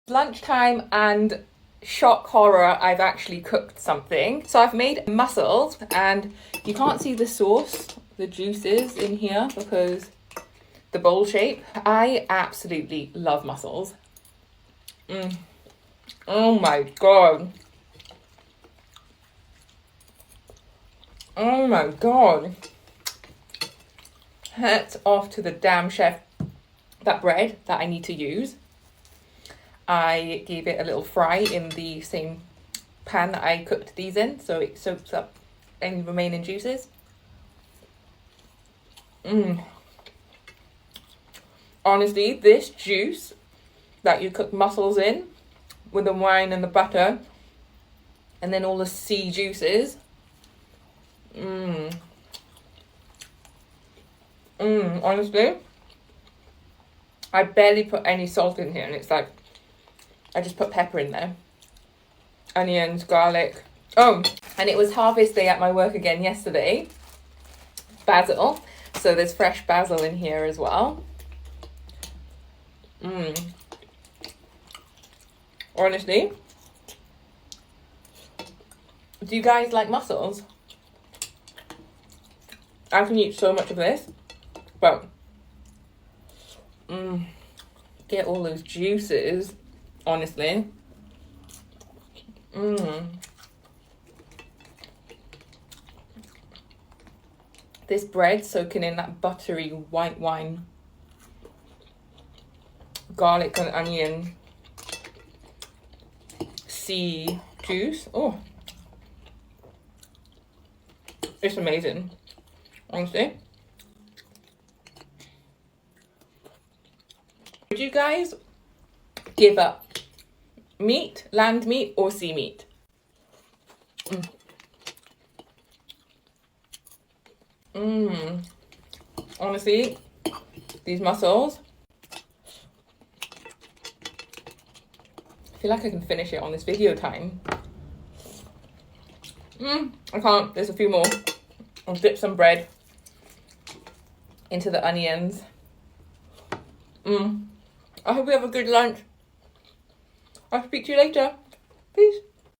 Lunchtime and shock horror, I've actually cooked something. So I've made mussels, and you can't see the sauce, the juices in here because the bowl shape. I absolutely love mussels. Oh my god. Oh my god. Hats off to the damn chef. That bread that I need to use, I gave it a little fry in the same pan that I cooked these in, so it soaks up any remaining juices. Honestly, this juice that you cook mussels in with the wine and the butter and then all the sea juices. Honestly, I barely put any salt in here, and it's like I just put pepper in there, onions, garlic. Oh, and it was harvest day at my work again yesterday. Basil, so there's fresh basil in here as well. Honestly, do you guys like mussels? I can eat so much of this, but get all those juices, honestly. This bread soaking in that buttery white wine, garlic and onion, sea juice. Oh, it's amazing, honestly. Would you guys give up meat, land meat, or sea meat? Honestly, these mussels, I feel like I can finish it on this video time. I can't. There's a few more. I'll dip some bread into the onions. I hope you have a good lunch. I'll speak to you later. Peace.